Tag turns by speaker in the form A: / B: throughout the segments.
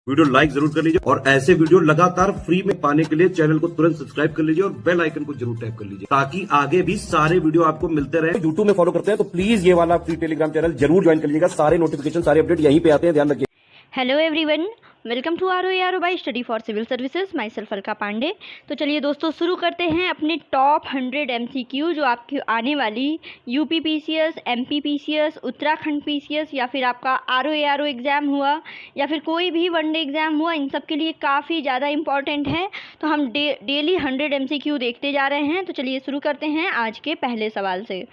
A: Video like जरूर कर लीजिए और ऐसे वीडियो लगातार फ्री में पाने के लिए चैनल को तुरंत सब्सक्राइब कर लीजिए और बेल आइकन को जरूर टैप कर लीजिए ताकि आगे भी सारे वीडियो आपको मिलते रहे। यूट्यूब में फॉलो करते हैं तो प्लीज ये वाला फ्री टेलीग्राम चैनल जरूर ज्वाइन कर लीजिएगा। सारे नोटिफिकेशन सारे अपडेट यहीं पे आते हैं, ध्यान रखिए।
B: Hello everyone, welcome to R by study for civil services, myself Alka Pandey. तो चलिए दोस्तों, शुरू करते हैं अपने टॉप 100 MCQ जो आपकी आने वाली UP PCS, MP PCS, Uttarakhand PCS या फिर आपका RO एग्ज़ाम हुआ या फिर कोई भी वनडे एग्ज़ाम हुआ, इन सब के लिए काफ़ी ज़्यादा इंपॉर्टेंट है। तो हम डेली 100 MCQ देखते जा रहे हैं। तो चलिए शुरू करते हैं आज के पहले सवाल से।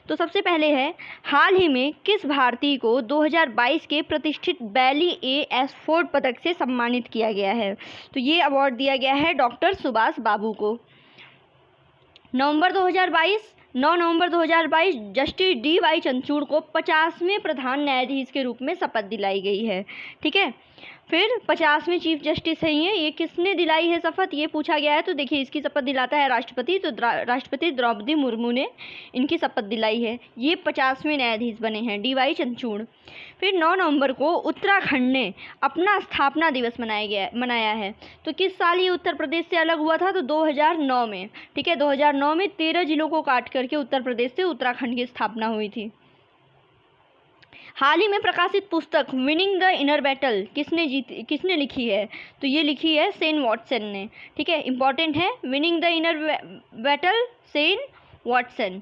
B: तो सबसे पहले है, हाल ही में किस भारतीय को 2022 के प्रतिष्ठित बैली ए एसफोर्ड पदक से सम्मानित किया गया है? तो ये अवार्ड दिया गया है डॉक्टर सुभाष बाबू को। 9 नवंबर 2022 जस्टिस DY चंद्रचूड़ को 50वें प्रधान न्यायाधीश के रूप में शपथ दिलाई गई है। ठीक है, फिर 50वें चीफ जस्टिस है ये किसने दिलाई है शपथ, ये पूछा गया है। तो देखिए, इसकी शपथ दिलाता है राष्ट्रपति। तो राष्ट्रपति द्रौपदी मुर्मू ने इनकी शपथ दिलाई है। ये 50वें न्यायाधीश बने हैं DY चंद्रचूड़। फिर 9 नवंबर को उत्तराखंड ने अपना स्थापना दिवस मनाया है। तो किस साल ये उत्तर प्रदेश से अलग हुआ था? तो 2009 में। ठीक है, 2009 में 13 जिलों को काट करके उत्तर प्रदेश से उत्तराखंड की स्थापना हुई थी। हाल ही में प्रकाशित पुस्तक विनिंग द इनर बैटल किसने लिखी है? तो ये लिखी है सेन वॉटसन ने। ठीक है, इंपॉर्टेंट है, winning the inner battle, Sen Watson.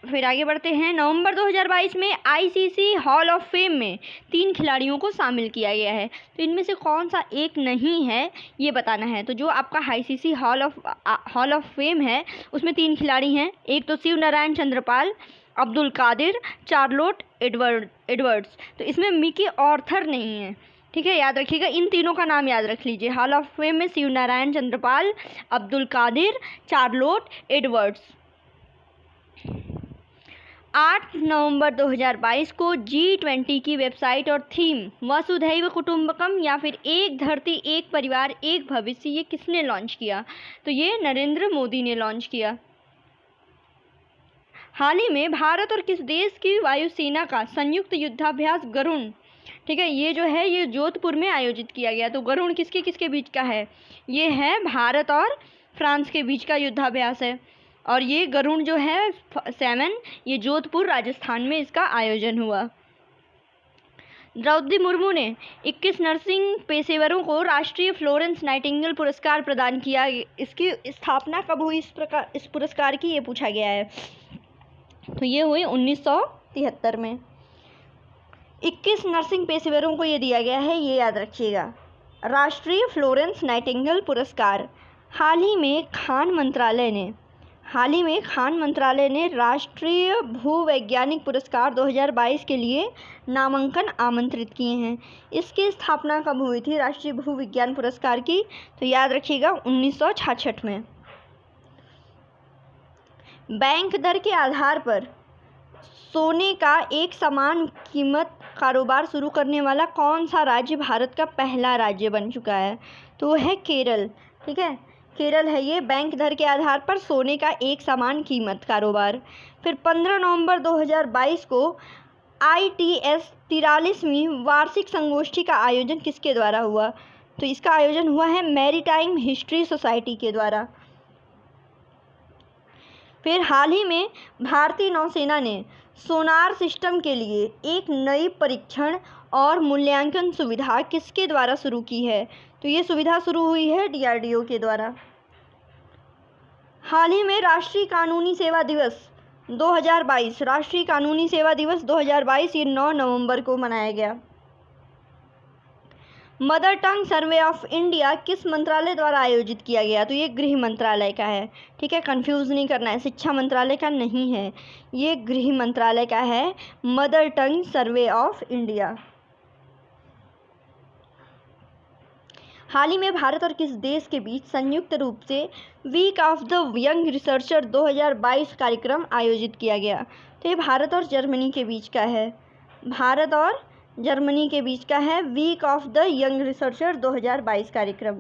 B: फिर आगे बढ़ते हैं। नवंबर 2022 में ICC हॉल ऑफ फेम में 3 खिलाड़ियों को शामिल किया गया है। तो इनमें से कौन सा एक नहीं है, ये बताना है। तो जो आपका ICC हॉल ऑफ फेम है उसमें 3 खिलाड़ी हैं। एक तो शिव नारायण चंद्रपाल, अब्दुल कादिर, चार्लोट एडवर्ड्स। तो इसमें मिकी ऑर्थर नहीं है। ठीक है, याद रखिएगा, इन तीनों का नाम याद रख लीजिए। हॉल ऑफ फेम में शिव नारायण चंद्रपाल, अब्दुल कादिर, चार्लोट एडवर्ड्स। 8 नवंबर 2022 को G20 की वेबसाइट और थीम वसुधैव कुटुंबकम या फिर एक धरती एक परिवार एक भविष्य, ये किसने लॉन्च किया? तो ये नरेंद्र मोदी ने लॉन्च किया। हाल ही में भारत और किस देश की वायुसेना का संयुक्त युद्धाभ्यास गरुण, ठीक है, ये जो है ये जोधपुर में आयोजित किया गया। तो गरुण किसके बीच का है? ये है भारत और फ्रांस के बीच का युद्धाभ्यास है। और ये गरुण जो है 7, ये जोधपुर राजस्थान में इसका आयोजन हुआ। द्रौपदी मुर्मू ने 21 नर्सिंग पेशेवरों को राष्ट्रीय फ्लोरेंस नाइटिंगेल पुरस्कार प्रदान किया। इसकी स्थापना कब हुई इस पुरस्कार की, ये पूछा गया है। तो ये हुई 1973 में। 21 नर्सिंग पेशेवरों को ये दिया गया है, ये याद रखिएगा, राष्ट्रीय फ्लोरेंस नाइटिंगेल पुरस्कार। हाल ही में खान मंत्रालय ने राष्ट्रीय भूवैज्ञानिक पुरस्कार 2022 के लिए नामांकन आमंत्रित किए हैं। इसकी स्थापना कब हुई थी राष्ट्रीय भूविज्ञान पुरस्कार की? तो याद रखिएगा 1966 में। बैंक दर के आधार पर सोने का एक समान कीमत कारोबार शुरू करने वाला कौन सा राज्य भारत का पहला राज्य बन चुका है? तो वो है केरल। ठीक है, केरल है ये, बैंक दर के आधार पर सोने का एक समान कीमत कारोबार। फिर 15 नवंबर 2022 को ITS 43वीं वार्षिक संगोष्ठी का आयोजन किसके द्वारा हुआ? तो इसका आयोजन हुआ है मैरीटाइम हिस्ट्री सोसाइटी के द्वारा। फिर हाल ही में भारतीय नौसेना ने सोनार सिस्टम के लिए एक नई परीक्षण और मूल्यांकन सुविधा किसके द्वारा शुरू की है? तो ये सुविधा शुरू हुई है DRDO के द्वारा। हाल ही में राष्ट्रीय कानूनी सेवा दिवस 2022 ये 9 नवंबर को मनाया गया। Mother tongue survey of India किस मंत्रालय द्वारा आयोजित किया गया? तो ये गृह मंत्रालय का है। ठीक है, कंफ्यूज नहीं करना है, शिक्षा मंत्रालय का नहीं है, ये गृह मंत्रालय का है, mother tongue survey of India. हाल ही में भारत और किस देश के बीच संयुक्त रूप से week of the young researcher 2022 कार्यक्रम आयोजित किया गया? तो ये भारत और जर्मनी के बीच का है, week of the young researcher 2022 कार्यक्रम।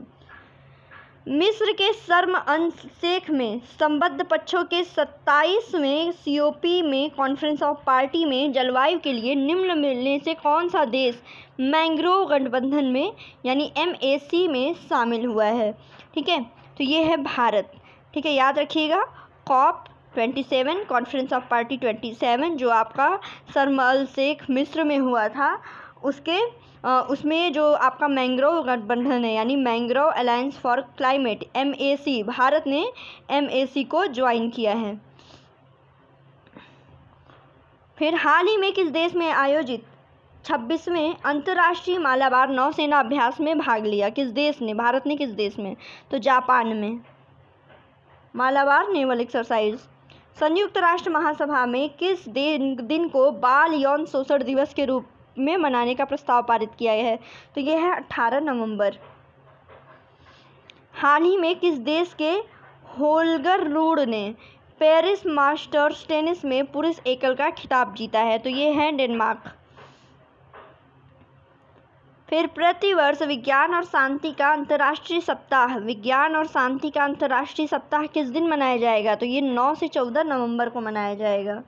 B: मिस्र के शर्म अल शेख में संबद्ध पक्षों के 27वें COP में कॉन्फ्रेंस ऑफ पार्टी में जलवायु के लिए निम्न में से कौन सा देश मैंग्रोव गठबंधन में यानी MAC में शामिल हुआ है? ठीक है, तो ये है भारत। ठीक है, याद रखिएगा COP27 कॉन्फ्रेंस ऑफ पार्टी 27 जो आपका शर्म अल शेख मिस्र में हुआ था, उसमें जो आपका मैंग्रोव गठबंधन है यानी mangrove alliance for climate MAC, Bharat ने MAC को ज्वाइन किया है। फिर हाल ही में किस देश में आयोजित 26वें अंतर्राष्ट्रीय मालाबार नौसेना अभ्यास में भाग लिया? किस देश ने? भारत ने किस देश में? तो जापान में। Malabar naval exercise. संयुक्त राष्ट्र महासभा में किस दिन को बाल यौन शोषण दिवस के रूप में मनाने का प्रस्ताव पारित किया गया है? तो यह है 18 नवंबर। हाल ही में किस देश के होल्गर रूड ने पेरिस मास्टर्स टेनिस में पुरुष एकल का खिताब जीता है? तो ये है डेनमार्क। फिर प्रतिवर्ष विज्ञान और शांति का अंतर्राष्ट्रीय सप्ताह किस दिन मनाया जाएगा? तो ये 9 से 14 नवंबर को मनाया जाएगा।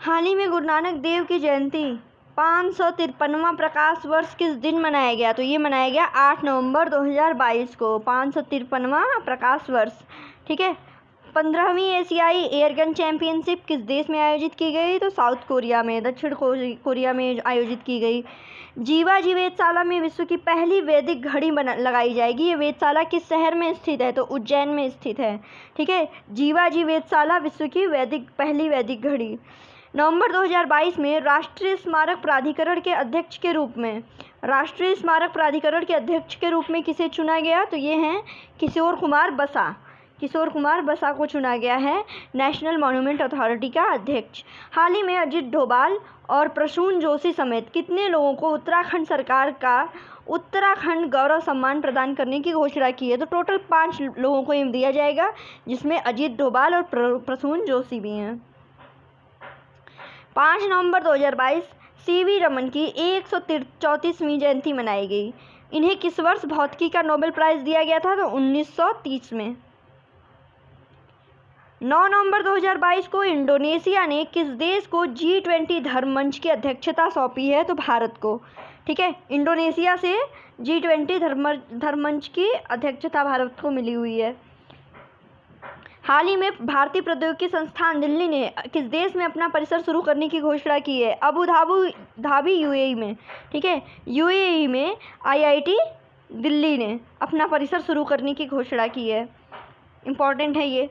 B: हाल ही में गुरु नानक देव की जयंती 553वां प्रकाश वर्ष किस दिन मनाया गया? तो ये मनाया गया 8 नवंबर 2022 को, 553वां प्रकाश वर्ष। ठीक है, 15वीं एशियाई एयरगन चैंपियनशिप किस देश में आयोजित की गई? तो साउथ कोरिया में, दक्षिण कोरिया में आयोजित की गई। जीवाजी वेधशाला में विश्व की पहली वैदिक घड़ी लगाई जाएगी। ये वेधशाला किस शहर में स्थित है? तो उज्जैन में स्थित है। ठीक है, जीवाजी वेधशाला विश्व की पहली वैदिक घड़ी। नवंबर 2022 में राष्ट्रीय स्मारक प्राधिकरण के अध्यक्ष के रूप में किसे चुना गया? तो ये हैं किशोर कुमार बसा को चुना गया है नेशनल मॉन्यूमेंट अथॉरिटी का अध्यक्ष। हाल ही में अजित डोभाल और प्रसून जोशी समेत कितने लोगों को उत्तराखंड सरकार का उत्तराखंड गौरव सम्मान प्रदान करने की घोषणा की है? तो टोटल 5 लोगों को ये दिया जाएगा, जिसमें अजित डोभाल और प्रसून जोशी भी हैं। 5 नवंबर 2022 CV रमन की 134वीं जयंती मनाई गई। इन्हें किस वर्ष भौतिकी का नोबेल प्राइज़ दिया गया था? तो 1930 में। 9 नवंबर 2022 को इंडोनेशिया ने किस देश को G20 धर्म मंच की अध्यक्षता सौंपी है? तो भारत को। ठीक है, इंडोनेशिया से G20 धर्म मंच की अध्यक्षता भारत को मिली हुई है। हाल ही में भारतीय प्रौद्योगिकी संस्थान दिल्ली ने किस देश में अपना परिसर शुरू करने की घोषणा की है? अबू धाबी UAE में। ठीक है, UAE में IIT दिल्ली ने अपना परिसर शुरू करने की घोषणा की है। इम्पॉर्टेंट है ये।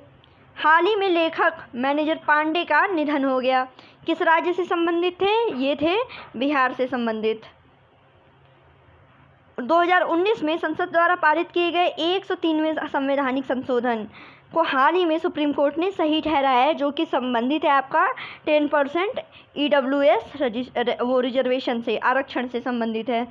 B: हाल ही में लेखक मैनेजर पांडे का निधन हो गया। किस राज्य से संबंधित थे? ये थे बिहार से संबंधित। 2019 में संसद द्वारा पारित किए गए 103वें संवैधानिक संशोधन को हाल ही में सुप्रीम कोर्ट ने सही ठहराया है, जो कि संबंधित है आपका 10% EWS रिजर्वेशन से, आरक्षण से संबंधित है।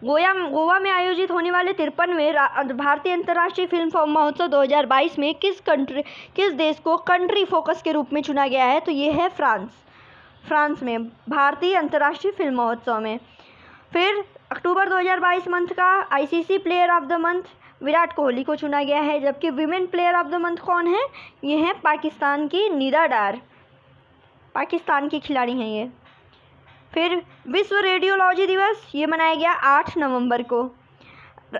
B: गोवा में आयोजित होने वाले 53वें भारतीय अंतर्राष्ट्रीय फिल्म महोत्सव 2022 में किस देश को कंट्री फोकस के रूप में चुना गया है? तो ये है फ्रांस में भारतीय अंतर्राष्ट्रीय फिल्म महोत्सव में। फिर अक्टूबर 2022 मंथ का ICC player of the month Virat Kohli को चुना गया है, जबकि women player of the month कौन है? ये है पाकिस्तान की निदा डार, पाकिस्तान की खिलाड़ी हैं ये। फिर विश्व रेडियोलॉजी दिवस ये मनाया गया 8 नवंबर को।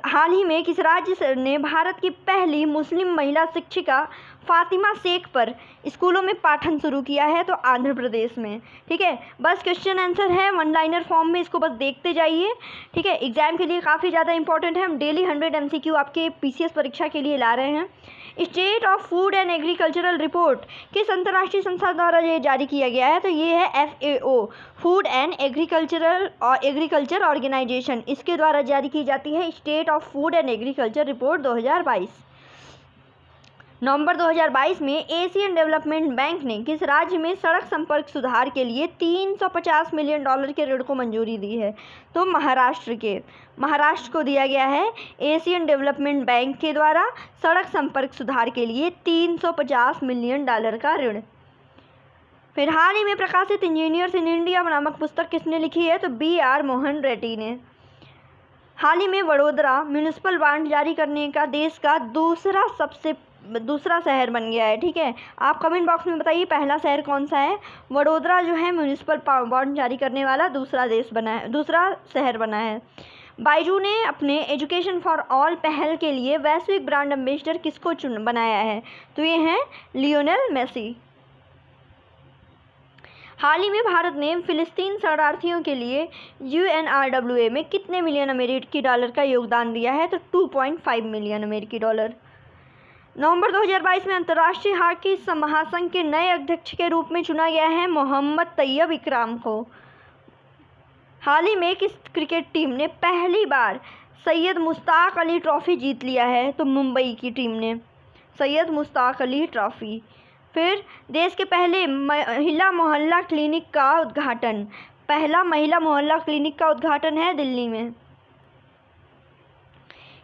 B: हाल ही में किस राज्य ने भारत की पहली मुस्लिम महिला शिक्षिका फातिमा शेख पर स्कूलों में पाठन शुरू किया है? तो आंध्र प्रदेश में। ठीक है, बस क्वेश्चन आंसर है 1 लाइनर फॉर्म में, इसको बस देखते जाइए। ठीक है, एग्जाम के लिए काफ़ी ज़्यादा इंपॉर्टेंट है। हम डेली 100 MCQ आपके PCS परीक्षा के लिए ला रहे हैं। State of food and agricultural report किस अंतर्राष्ट्रीय संस्था द्वारा ये जारी किया गया है? तो ये है FAO, food and agriculture organization, इसके द्वारा जारी की जाती है state of food and agriculture report 2022। नवंबर 2022 में एशियन डेवलपमेंट बैंक ने किस राज्य में सड़क संपर्क सुधार के लिए $350 मिलियन के ऋण को मंजूरी दी है? तो महाराष्ट्र को दिया गया है एशियन डेवलपमेंट बैंक के द्वारा सड़क संपर्क सुधार के लिए $350 मिलियन का ऋण। फिर हाल ही में प्रकाशित इंजीनियर्स इन इंडिया नामक पुस्तक किसने लिखी है? तो BR मोहन रेड्डी ने। हाल ही में वडोदरा म्यूनिसिपल बॉन्ड जारी करने का देश का दूसरा शहर बन गया है। ठीक है, आप कमेंट बॉक्स में बताइए पहला शहर कौन सा है। वडोदरा जो है म्यूनिसिपल बॉन्ड जारी करने वाला दूसरा शहर बना है। बायजू ने अपने एजुकेशन फॉर ऑल पहल के लिए वैश्विक ब्रांड एम्बेसडर किसको बनाया है, तो ये हैं लियोनेल मेसी। हाल ही में भारत ने फिलिस्तीन शरणार्थियों के लिए UNRWA में कितने मिलियन अमेरिकी डॉलर का योगदान दिया है, तो 2.5 मिलियन अमेरिकी डॉलर। नवंबर 2022 में अंतर्राष्ट्रीय हॉकी महासंघ के नए अध्यक्ष के रूप में चुना गया है मोहम्मद तैयब इकराम को। हाल ही में किस क्रिकेट टीम ने पहली बार सैयद मुश्ताक अली ट्रॉफी जीत लिया है, तो मुंबई की टीम ने सैयद मुश्ताक अली ट्रॉफी। फिर देश के पहले महिला मोहल्ला क्लिनिक का उद्घाटन, पहला महिला मोहल्ला क्लिनिक का उद्घाटन है दिल्ली में।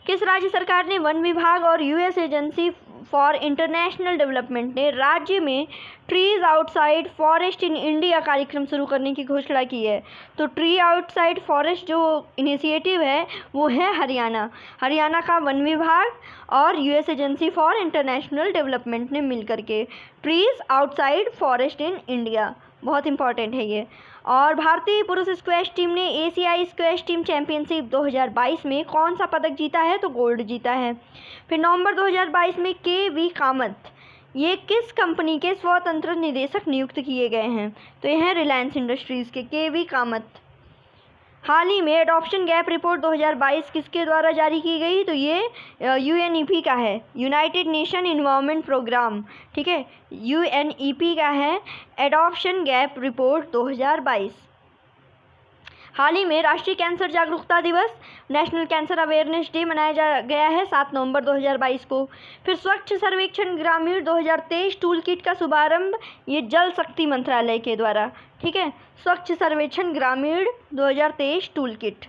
B: किस राज्य सरकार ने वन विभाग और US agency for international development ने राज्य में trees outside forest in India कार्यक्रम शुरू करने की घोषणा की है, तो ट्री आउटसाइड फॉरेस्ट जो इनिशिएटिव है वो है हरियाणा का वन विभाग और US agency for international development ने मिलकर के trees outside forest in India, बहुत इंपॉर्टेंट है ये। और भारतीय पुरुष स्क्वैश टीम ने एशियाई स्क्वैश टीम चैंपियनशिप 2022 में कौन सा पदक जीता है, तो गोल्ड जीता है। फिर नवंबर 2022 में KV कामत ये किस कंपनी के स्वतंत्र निदेशक नियुक्त किए गए हैं, तो ये हैं रिलायंस इंडस्ट्रीज़ के KV कामत। हाल ही में एडॉप्शन गैप रिपोर्ट 2022 किसके द्वारा जारी की गई, तो ये UNEP का है, यूनाइटेड नेशन इन्वायरमेंट प्रोग्राम। ठीक है, UNEP का है एडॉप्शन गैप रिपोर्ट 2022। हाल ही में राष्ट्रीय कैंसर जागरूकता दिवस नेशनल कैंसर अवेयरनेस डे मनाया गया है 7 नवंबर 2022 को। फिर स्वच्छ सर्वेक्षण ग्रामीण 2023 टूल किट का शुभारंभ ये जल शक्ति मंत्रालय के द्वारा। ठीक है, स्वच्छ सर्वेक्षण ग्रामीण 2023 टूल किट।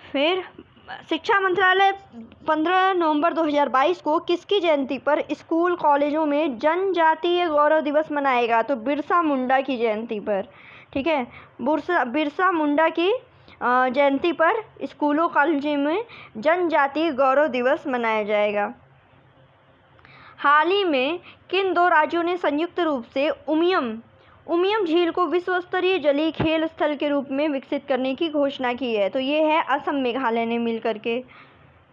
B: फिर शिक्षा मंत्रालय 15 नवंबर 2022 को किसकी जयंती पर स्कूल कॉलेजों में जनजातीय गौरव दिवस मनाएगा, तो बिरसा मुंडा की जयंती पर। ठीक है, बिरसा मुंडा की जयंती पर स्कूलों कॉलेजों में जनजातीय गौरव दिवस मनाया जाएगा। हाल ही में किन 2 राज्यों ने संयुक्त रूप से उमियम झील को विश्व स्तरीय जलीय खेल स्थल के रूप में विकसित करने की घोषणा की है, तो ये है असम मेघालय ने मिल करके।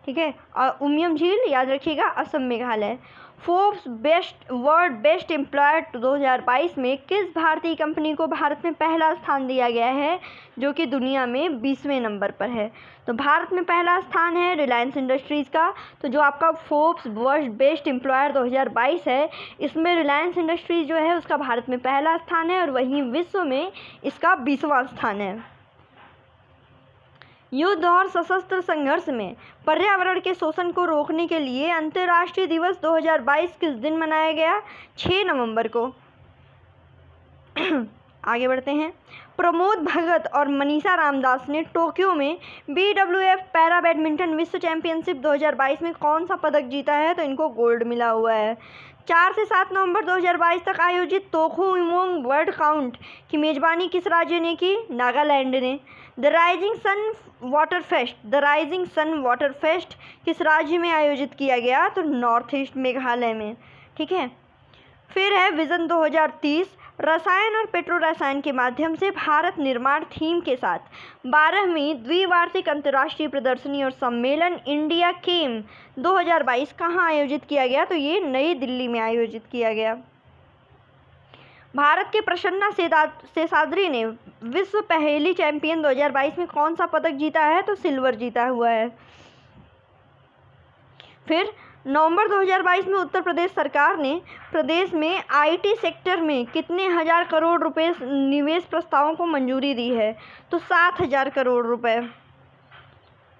B: ठीक है, और उमियम झील याद रखिएगा, Assam Meghalaya. Forbes world best employer 2022 में किस भारतीय कंपनी को भारत में पहला स्थान दिया गया है, जो कि दुनिया में 20वें नंबर पर है, तो भारत में पहला स्थान है रिलायंस इंडस्ट्रीज़ का। तो जो आपका फोर्ब्स वर्ल्ड बेस्ट एम्प्लॉयर 2022 है, इसमें रिलायंस इंडस्ट्रीज़ जो है उसका भारत में पहला स्थान है और वहीं विश्व में इसका 20वां स्थान है। युद्ध और सशस्त्र संघर्ष में पर्यावरण के शोषण को रोकने के लिए अंतर्राष्ट्रीय दिवस 2022 किस दिन मनाया गया, 6 नवंबर को। आगे बढ़ते हैं। प्रमोद भगत और मनीषा रामदास ने टोक्यो में BWF पैरा बैडमिंटन विश्व चैंपियनशिप 2022 में कौन सा पदक जीता है, तो इनको गोल्ड मिला हुआ है। 4 से 7 नवंबर 2022 तक आयोजित तोखो इमोंग वर्ल्ड काउंट की मेज़बानी किस राज्य ने की, नागालैंड ने। The rising sun water fest किस राज्य में आयोजित किया गया, तो नॉर्थ ईस्ट मेघालय में। ठीक है, फिर है विजन 2030 रसायन और पेट्रो रसायन के माध्यम से भारत निर्माण थीम के साथ 12वीं द्विवार्षिक अंतर्राष्ट्रीय प्रदर्शनी और सम्मेलन इंडिया केम 2022 कहाँ आयोजित किया गया, तो ये नई दिल्ली में आयोजित किया गया। भारत के प्रसन्ना शेषाद्री ने विश्व पहेली चैंपियन 2022 में कौन सा पदक जीता है, तो सिल्वर जीता हुआ है। फिर नवंबर 2022 में उत्तर प्रदेश सरकार ने प्रदेश में IT सेक्टर में कितने हजार करोड़ रुपए निवेश प्रस्तावों को मंजूरी दी है, तो 7,000 करोड़ रुपए।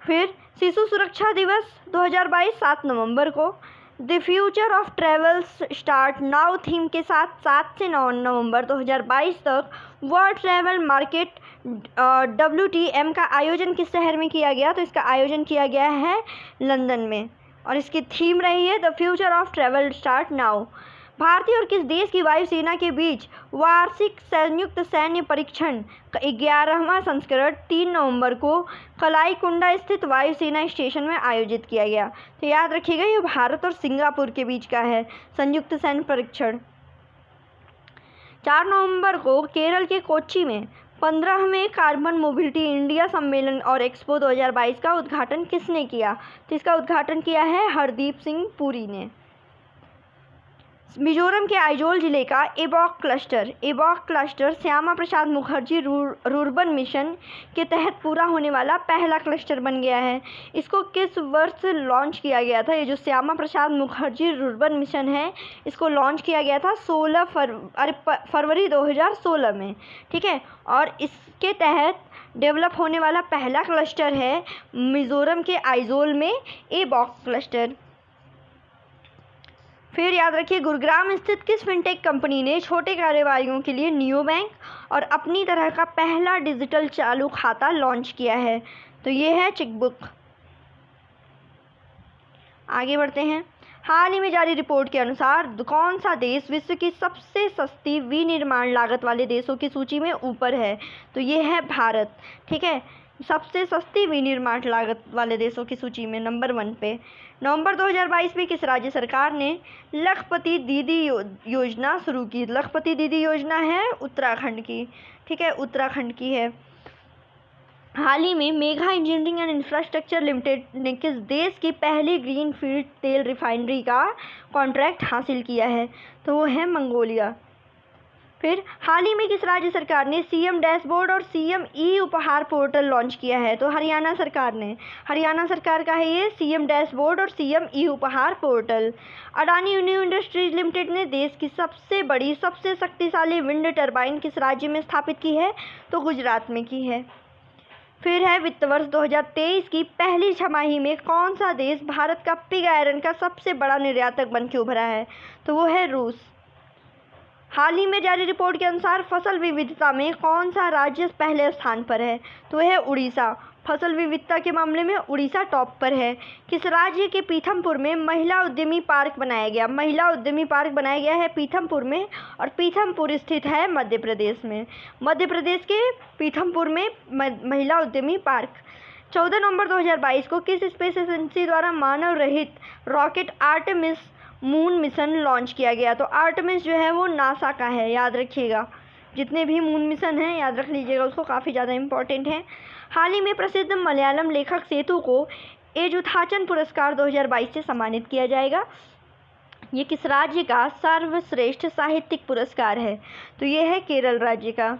B: फिर शिशु सुरक्षा दिवस 2022 7 नवंबर को the future of travels start now theme के साथ 7 से 9 नवंबर 2022 तक वर्ल्ड ट्रैवल मार्केट WTM का आयोजन किस शहर में किया गया, तो इसका आयोजन किया गया है लंदन में और इसकी थीम रही है the future of travel start now. भारतीय और किस देश की वायुसेना के बीच वार्षिक संयुक्त सैन्य परीक्षण का 11वां संस्करण 3 नवंबर को कलाईकुंडा स्थित वायुसेना स्टेशन में आयोजित किया गया। तो याद रखिएगा, ये भारत और सिंगापुर के बीच का है संयुक्त सैन्य परीक्षण। 4 नवंबर को केरल के कोच्चि में 15वें कार्बन मोबिलिटी इंडिया सम्मेलन और एक्सपो 2022 का उद्घाटन किसने किया? तो इसका उद्घाटन किया है हरदीप सिंह पुरी ने। मिजोरम के आइजोल जिले का एबॉक cluster Shyama Prasad Mukherjee rurban mission के तहत पूरा होने वाला पहला क्लस्टर बन गया है। इसको किस वर्ष लॉन्च किया गया था? ये जो श्यामा प्रसाद मुखर्जी रूर्बन मिशन है, इसको लॉन्च किया गया था 16 फरवरी 2016 में, ठीक है। और इसके तहत डेवलप होने वाला पहला क्लस्टर है मिजोरम के आइजोल में एबॉक क्लस्टर। फिर याद रखिए, गुरुग्राम स्थित किस फिनटेक कंपनी ने छोटे कारोबारियों के लिए नियो बैंक और अपनी तरह का पहला डिजिटल चालू खाता लॉन्च किया है? तो ये है चेकबुक। आगे बढ़ते हैं। हाल ही में जारी रिपोर्ट के अनुसार कौन सा देश विश्व की सबसे सस्ती विनिर्माण लागत वाले देशों की सूची में ऊपर है? तो ये है भारत, ठीक है। सबसे सस्ती विनिर्माण लागत वाले देशों की सूची में नंबर 1 पे। नवंबर 2022 में किस राज्य सरकार ने लखपति दीदी योजना शुरू की? लखपति दीदी योजना है उत्तराखंड की, ठीक है, उत्तराखंड की है। हाल ही में Megha engineering and infrastructure limited ने किस देश की पहली ग्रीनफील्ड तेल रिफाइनरी का कॉन्ट्रैक्ट हासिल किया है? तो वो है मंगोलिया। फिर हाल ही में किस राज्य सरकार ने सीएम डैशबोर्ड और सीएम ई उपहार पोर्टल लॉन्च किया है? तो हरियाणा सरकार ने। हरियाणा सरकार का है ये सीएम डैशबोर्ड और सीएम ई उपहार portal. Adani new industries limited ने देश की सबसे बड़ी सबसे शक्तिशाली विंड टरबाइन किस राज्य में स्थापित की है? तो गुजरात में की है। फिर है वित्त वर्ष 2023 की पहली छमाही में कौन सा देश भारत का पिग आयरन का सबसे बड़ा निर्यातक बन के उभरा है? तो वो है रूस। हाल ही में जारी रिपोर्ट के अनुसार फसल विविधता में कौन सा राज्य पहले स्थान पर है? तो है उड़ीसा। फसल विविधता के मामले में उड़ीसा टॉप पर है। किस राज्य के पीथमपुर में महिला उद्यमी पार्क बनाया गया? महिला उद्यमी पार्क बनाया गया है पीथमपुर में, और पीथमपुर स्थित है मध्य प्रदेश में। मध्य प्रदेश के पीथमपुर में महिला उद्यमी पार्क। 14 नवंबर 2022 को किस स्पेस एजेंसी द्वारा मानव रहित rocket Artemis moon mission launch किया गया? तो आर्टेमिस जो है वो नासा का है, याद रखिएगा। जितने भी मून मिशन हैं याद रख लीजिएगा उसको, काफ़ी ज़्यादा इम्पॉर्टेंट है। हाल ही में प्रसिद्ध मलयालम लेखक सेतु को एजुथाचन पुरस्कार 2022 से सम्मानित किया जाएगा। ये किस राज्य का सर्वश्रेष्ठ साहित्यिक पुरस्कार है? तो ये है केरल राज्य का।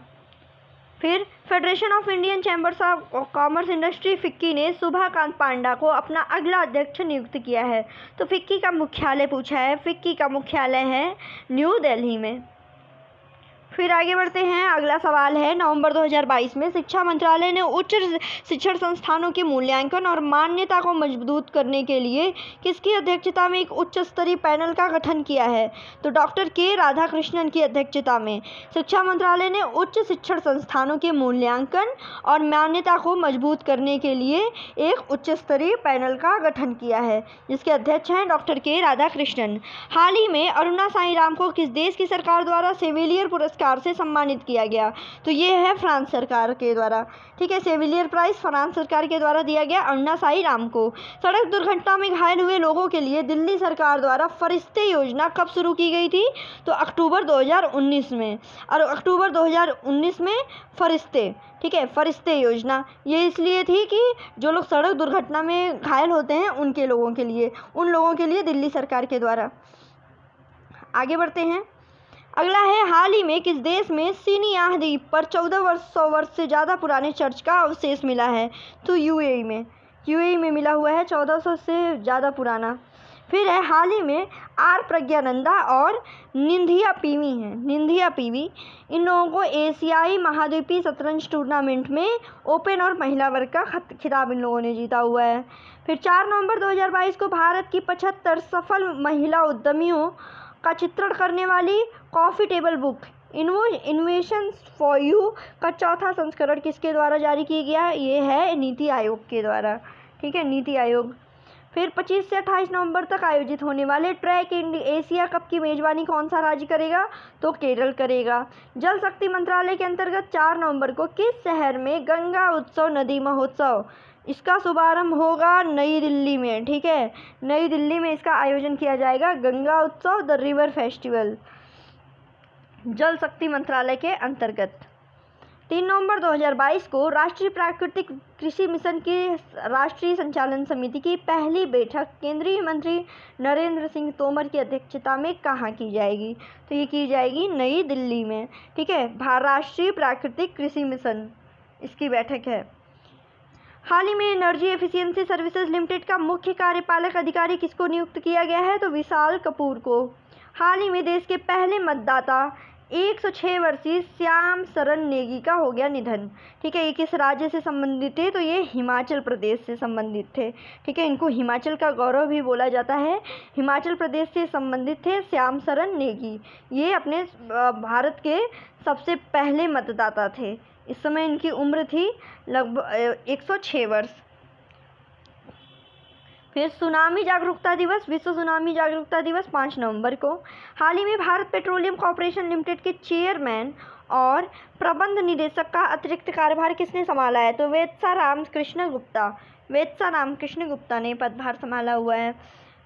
B: फिर federation of Indian chambers of commerce industry FICCI ने सुभाकांत पांडा को अपना अगला अध्यक्ष नियुक्त किया है। तो फिक्की का मुख्यालय पूछा है, फिक्की का मुख्यालय है न्यू दिल्ली में। फिर आगे बढ़ते हैं। अगला सवाल है, नवंबर 2022 में शिक्षा मंत्रालय ने उच्च शिक्षण संस्थानों के मूल्यांकन और मान्यता को मजबूत करने के लिए किसकी अध्यक्षता में एक उच्च स्तरीय पैनल का गठन किया है? तो डॉक्टर के राधाकृष्णन की अध्यक्षता में शिक्षा मंत्रालय ने उच्च शिक्षण संस्थानों के मूल्यांकन और मान्यता को मजबूत करने के लिए एक उच्च स्तरीय पैनल का गठन किया है, जिसके अध्यक्ष हैं डॉक्टर के राधाकृष्णन। हाल ही में अरुणा साई राम को किस देश की सरकार द्वारा सेविलियर पुरस्कार से सम्मानित किया गया? तो ये है फ्रांस सरकार के द्वारा, ठीक है। सेविलियर प्राइज फ्रांस सरकार के द्वारा दिया गया अरुणा साई राम को। सड़क दुर्घटना में घायल हुए लोगों के लिए दिल्ली सरकार द्वारा फरिश्ते योजना कब शुरू की गई थी? तो अक्टूबर 2019 में। और अक्टूबर 2019 में फरिश्ते, ठीक है, फरिश्ते योजना ये इसलिए थी कि जो लोग सड़क दुर्घटना में घायल होते हैं उनके लोगों के लिए, उन लोगों के लिए दिल्ली सरकार के द्वारा। आगे बढ़ते हैं। अगला है, हाल ही में किस देश में सिनियाह द्वीप पर 1400 वर्ष से ज़्यादा पुराने चर्च का अवशेष मिला है? तो यूएई में। यूएई में मिला हुआ है 1400 से ज़्यादा पुराना। फिर है, हाल ही में आर प्रज्ञानंदा और निंधिया पीवी हैं, निंधिया पीवी, इन लोगों को एशियाई महाद्वीपीय शतरंज टूर्नामेंट में ओपन और महिला वर्ग का खिताब इन लोगों ने जीता हुआ है। फिर 4 नवंबर 2022 को भारत की 75 सफल महिला उद्यमियों का चित्रण करने वाली coffee table book innovation for you का चौथा संस्करण किसके द्वारा जारी किया गया? ये है नीति आयोग के द्वारा, ठीक है, नीति आयोग। फिर 25 से 28 नवंबर तक आयोजित होने वाले ट्रैक एशिया कप की मेजबानी कौन सा राज्य करेगा? तो केरल करेगा। जल शक्ति मंत्रालय के अंतर्गत 4 नवंबर को किस शहर में गंगा उत्सव नदी महोत्सव, इसका शुभारंभ होगा? नई दिल्ली में। ठीक है, नई दिल्ली में इसका आयोजन किया जाएगा, गंगा उत्सव, द रिवर फेस्टिवल, जल शक्ति मंत्रालय के अंतर्गत। 3 नवंबर 2022 को राष्ट्रीय प्राकृतिक कृषि मिशन की राष्ट्रीय संचालन समिति की पहली बैठक केंद्रीय मंत्री नरेंद्र सिंह तोमर की अध्यक्षता में कहाँ की जाएगी? तो ये की जाएगी नई दिल्ली में। ठीक है, राष्ट्रीय प्राकृतिक कृषि मिशन, इसकी बैठक है। हाल ही में एनर्जी एफिशिएंसी सर्विसेज लिमिटेड का मुख्य कार्यपालक अधिकारी किसको नियुक्त किया गया है? तो विशाल कपूर को। हाल ही में देश के पहले मतदाता 106 वर्षीय श्याम शरण नेगी का हो गया निधन। ठीक है, ये किस राज्य से संबंधित थे? तो ये हिमाचल प्रदेश से संबंधित थे। ठीक है, इनको हिमाचल का गौरव भी बोला जाता है। हिमाचल प्रदेश से संबंधित थे श्याम शरण नेगी। ये अपने भारत के सबसे पहले मतदाता थे। इस समय इनकी उम्र थी लगभग 106 वर्ष। फिर सुनामी जागरूकता दिवस, विश्व सुनामी जागरूकता दिवस 5 नवंबर को। हाल ही में भारत पेट्रोलियम कॉर्पोरेशन लिमिटेड के चेयरमैन और प्रबंध निदेशक का अतिरिक्त कार्यभार किसने संभाला है? तो वेत्सा रामकृष्ण गुप्ता ने पदभार संभाला हुआ है।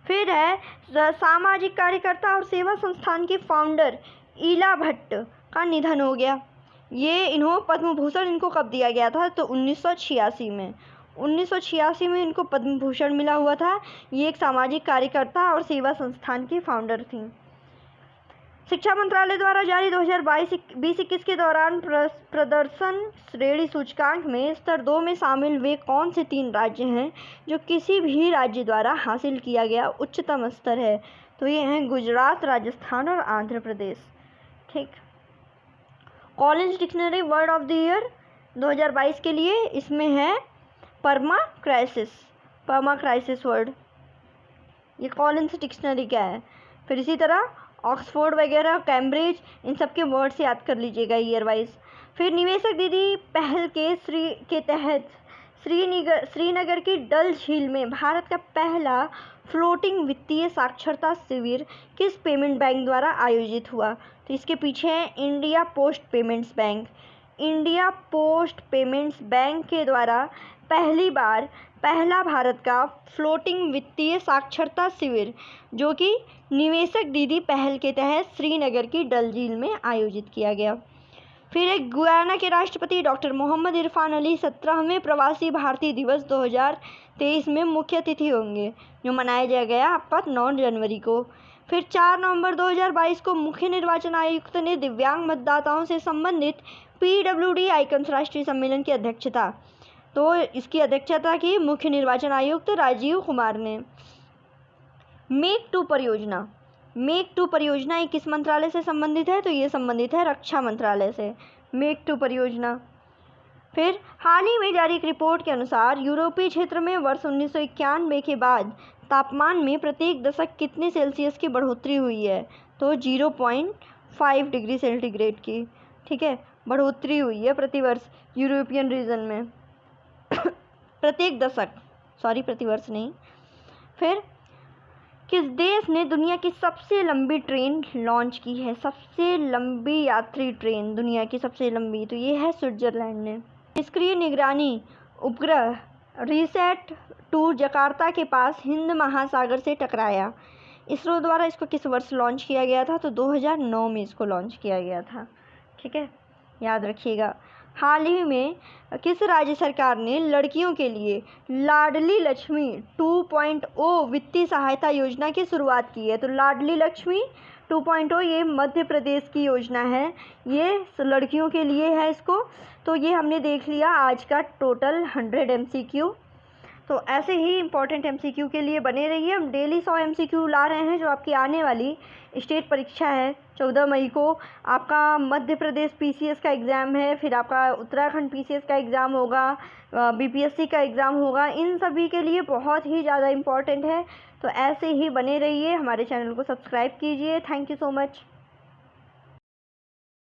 B: फिर है सामाजिक कार्यकर्ता और सेवा संस्थान की फाउंडर ईला भट्ट का निधन हो गया। ये पद्म भूषण इनको कब दिया गया था? तो 1986 में। 1986 में इनको पद्म भूषण मिला हुआ था। ये एक सामाजिक कार्यकर्ता और सेवा संस्थान की फाउंडर थी। शिक्षा मंत्रालय द्वारा जारी 2022-21 के दौरान प्रदर्शन श्रेणी सूचकांक में स्तर 2 में शामिल वे कौन से 3 राज्य हैं जो किसी भी राज्य द्वारा हासिल किया गया उच्चतम स्तर है? तो ये हैं गुजरात, राजस्थान और आंध्र प्रदेश। ठीक, Collins dictionary word of the year 2022 के लिए इसमें है परमा क्राइसिस वर्ड। ये कॉलिंस डिक्शनरी क्या है? फिर इसी तरह ऑक्सफोर्ड वगैरह, कैम्ब्रिज, इन सब के वर्ड्स याद कर लीजिएगा ईयर वाइज। फिर निवेशक दीदी पहल के तहत श्रीनगर की डल झील में भारत का पहला फ्लोटिंग वित्तीय साक्षरता शिविर किस पेमेंट बैंक द्वारा आयोजित हुआ? तो इसके पीछे है India post payments bank. India post payments bank के द्वारा पहला भारत का फ्लोटिंग वित्तीय साक्षरता शिविर जो कि निवेशक दीदी पहल के तहत श्रीनगर की डल झील में आयोजित किया गया। फिर एक गुयाना के राष्ट्रपति डॉक्टर मोहम्मद इरफान अली 17वें प्रवासी भारतीय दिवस 2023 में मुख्य अतिथि होंगे, जो मनाया गया आपका 9 जनवरी को। फिर 4 नवंबर 2022 को मुख्य निर्वाचन आयुक्त ने दिव्यांग मतदाताओं से संबंधित PWD आइकन्स राष्ट्रीय सम्मेलन की अध्यक्षता, तो इसकी अध्यक्षता की मुख्य निर्वाचन आयुक्त राजीव कुमार ने। मेक टू परियोजना ये किस मंत्रालय से संबंधित है? तो ये संबंधित है रक्षा मंत्रालय से, मेक टू परियोजना। फिर हाल ही में जारी एक रिपोर्ट के अनुसार यूरोपीय क्षेत्र में वर्ष 1991 के बाद तापमान में प्रत्येक दशक कितने सेल्सियस की बढ़ोतरी हुई है? तो 0.5 डिग्री सेंटीग्रेड की, ठीक है, बढ़ोतरी हुई है प्रतिवर्ष यूरोपियन रीजन में प्रत्येक दशक, प्रतिवर्ष नहीं। फिर किस देश ने दुनिया की सबसे लंबी ट्रेन लॉन्च की है? सबसे लंबी यात्री ट्रेन दुनिया की सबसे लंबी, तो ये है स्विट्जरलैंड ने। निष्क्रिय निगरानी उपग्रह रीसेट 2 जकार्ता के पास हिंद महासागर से टकराया। इसरो द्वारा इसको किस वर्ष लॉन्च किया गया था? तो 2009 में इसको लॉन्च किया गया था। ठीक है, याद रखिएगा। हाल ही में किस राज्य सरकार ने लड़कियों के लिए लाडली लक्ष्मी 2.0 वित्तीय सहायता योजना की शुरुआत की है? तो लाडली लक्ष्मी 2.0 ये मध्य प्रदेश की योजना है, ये लड़कियों के लिए है इसको। तो ये हमने देख लिया आज का टोटल 100 MCQ। तो ऐसे ही इम्पॉर्टेंट MCQ के लिए बने रहिए। हम डेली 100 MCQ ला रहे हैं, जो आपकी आने वाली स्टेट परीक्षा है 14 मई को। आपका मध्य प्रदेश PCS का एग्ज़ाम है, फिर आपका उत्तराखंड PCS का एग्ज़ाम होगा, BPSC का एग्ज़ाम होगा। इन सभी के लिए बहुत ही ज़्यादा इम्पॉर्टेंट है। तो ऐसे ही बने रहिए, हमारे चैनल को सब्सक्राइब कीजिए। Thank you so much.